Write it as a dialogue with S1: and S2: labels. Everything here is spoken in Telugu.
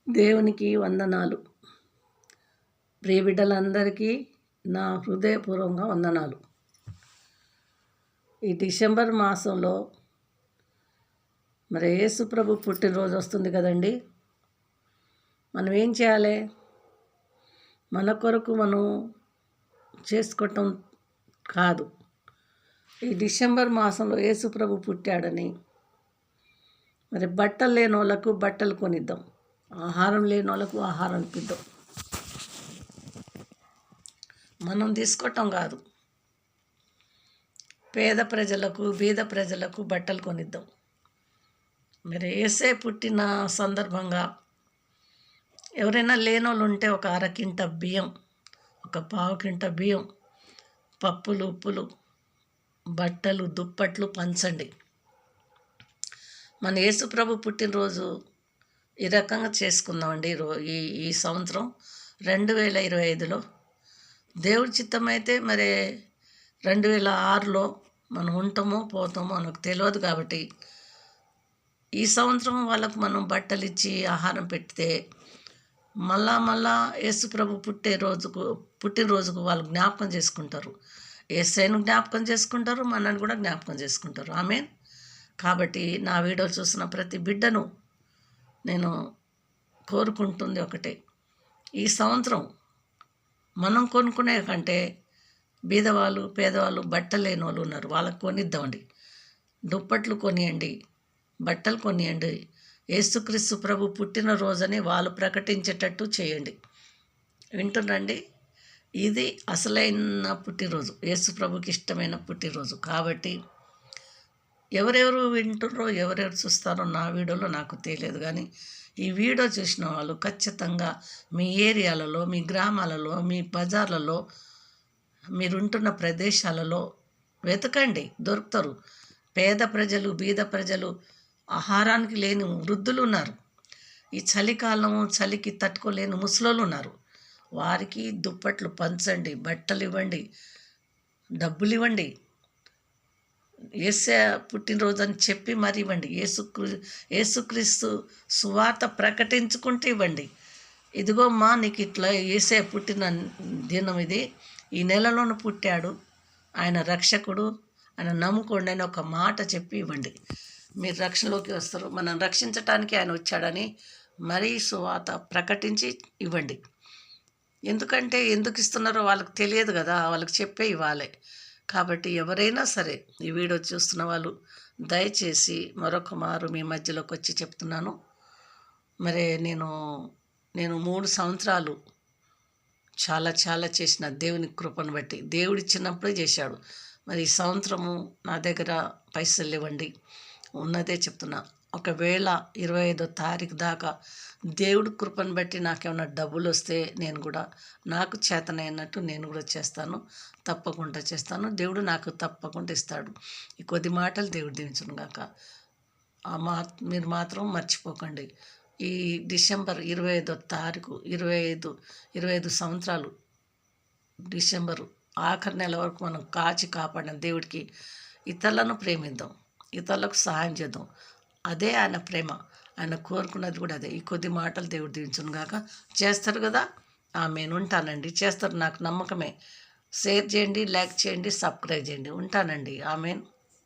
S1: దేవునికి వందనాలు. ప్రియ బిడ్డలందరికీ నా హృదయపూర్వకంగా వందనాలు. ఈ డిసెంబర్ మాసంలో మరి యేసు ప్రభు పుట్టినరోజు వస్తుంది కదండి. మనం ఏం చేయాలి? మన కొరకు మనం చేసుకోవటం కాదు. ఈ డిసెంబర్ మాసంలో యేసు ప్రభు పుట్టాడని మరి బట్టలు లేని వాళ్ళకు బట్టలు కొనిద్దాం, ఆహారం లేని వాళ్ళకు ఆహారం ఇప్పిద్దాం. మనం తీసుకోవటం కాదు, పేద ప్రజలకు బీద ప్రజలకు బట్టలు కొనిద్దాం. మరి యేసే పుట్టిన సందర్భంగా ఎవరైనా లేనోళ్ళు ఉంటే ఒక అరకింట బియ్యం, ఒక పావుకింట బియ్యం, పప్పులు ఉప్పులు, బట్టలు దుప్పట్లు పంచండి. మన యేసు ప్రభు పుట్టినరోజు ఈ రకంగా చేసుకుందామండి. ఈ ఈ సంవత్సరం 2025లో దేవుడి చిత్తమైతే మరి 2006లో మనం ఉంటామో పోతామో మనకు తెలియదు. కాబట్టి ఈ సంవత్సరం వాళ్ళకు మనం బట్టలు ఇచ్చి ఆహారం పెడితే మళ్ళా యేసు ప్రభు పుట్టినరోజుకు వాళ్ళు జ్ఞాపకం చేసుకుంటారు. యేసయ్యను జ్ఞాపకం చేసుకుంటారు, మనల్ని కూడా జ్ఞాపకం చేసుకుంటారు. ఆమేన్. కాబట్టి నా వీడియో చూసిన ప్రతి బిడ్డను నేను కోరుకుంటుంది ఒకటే, ఈ సంవత్సరం మనం కొనుక్కునే కంటే బీదవాళ్ళు పేదవాళ్ళు బట్టలు లేని వాళ్ళు ఉన్నారు, వాళ్ళకు కొనిద్దామండి. దుప్పట్లు కొనియండి, బట్టలు కొనియండి. యేసుక్రీస్తు ప్రభు పుట్టినరోజని వాళ్ళు ప్రకటించేటట్టు చేయండి. వింటున్నాండి. ఇది అసలైన పుట్టినరోజు, యేసు ప్రభుకి ఇష్టమైన పుట్టినరోజు. కాబట్టి ఎవరెవరు వింటున్నారో ఎవరెవరు చూస్తారో నా వీడియోలో నాకు తెలియదు, కానీ ఈ వీడియో చూసిన వాళ్ళు ఖచ్చితంగా మీ ఏరియాలలో, మీ గ్రామాలలో, మీ బజార్లలో, మీరుంటున్న ప్రదేశాలలో వెతకండి, దొరుకుతారు. పేద ప్రజలు బీద ప్రజలు, ఆహారానికి లేని వృద్ధులు ఉన్నారు, ఈ చలికాలము చలికి తట్టుకోలేని ముసలోళ్ళు ఉన్నారు. వారికి దుప్పట్లు పంచండి, బట్టలు ఇవ్వండి, డబ్బులు ఇవ్వండి. యేసే పుట్టినరోజు అని చెప్పి మరి ఇవ్వండి. యేసుక్రీస్తు సువార్త ప్రకటించుకుంటూ ఇవ్వండి. ఇదిగో మా నీకు ఇట్లా యేసే పుట్టిన దినం ఇది, ఈ నెలలోనే పుట్టాడు, ఆయన రక్షకుడు, ఆయన నమ్ముకోండి అని ఒక మాట చెప్పి ఇవ్వండి. మీరు రక్షణలోకి వస్తారు. మనం రక్షించటానికి ఆయన వచ్చాడని మరీ సువార్త ప్రకటించి ఇవ్వండి. ఎందుకంటే ఎందుకు ఇస్తున్నారో వాళ్ళకి తెలియదు కదా, వాళ్ళకి చెప్పే ఇవ్వాలి. కాబట్టి ఎవరైనా సరే ఈ వీడియో చూస్తున్న వాళ్ళు దయచేసి మరొక మారు మీ మధ్యలోకి వచ్చి చెప్తున్నాను. మరి నేను 3 సంవత్సరాలు చాలా చేసిన దేవుని కృపను బట్టి, దేవుడిచ్చినప్పుడే చేశాడు. మరి ఈ సంవత్సరము నా దగ్గర పైసలు లేవండి, ఉన్నదే చెప్తున్నా. ఒకవేళ 25వ తారీఖు దాకా దేవుడి కృపను బట్టి నాకేమైనా డబ్బులు వస్తే నేను కూడా నాకు చేతనైనట్టు నేను కూడా చేస్తాను, తప్పకుండా చేస్తాను. దేవుడు నాకు తప్పకుండా ఇస్తాడు. ఈ కొద్ది మాటలు దేవుడు దీవించును గాక. మీరు మాత్రం మర్చిపోకండి. ఈ డిసెంబర్ 25వ తారీఖు 25 సంవత్సరాలు డిసెంబరు ఆఖరి నెల వరకు మనం కాపాడిన దేవుడికి ఇతరులను ప్రేమిద్దాం, ఇతరులకు సహాయం చేద్దాం. అదే ఆయన ప్రేమ, ఆయన కోరుకున్నది కూడా అదే. ఈ కొద్ది మాటలు దేవుడు దీవించును గాక. చేస్తారు కదా, ఆమెను ఉంటానండి. చేస్తారు, నాకు నమ్మకమే. షేర్ చేయండి, లైక్ చేయండి, సబ్స్క్రైబ్ చేయండి. ఉంటానండి. ఆమెన్.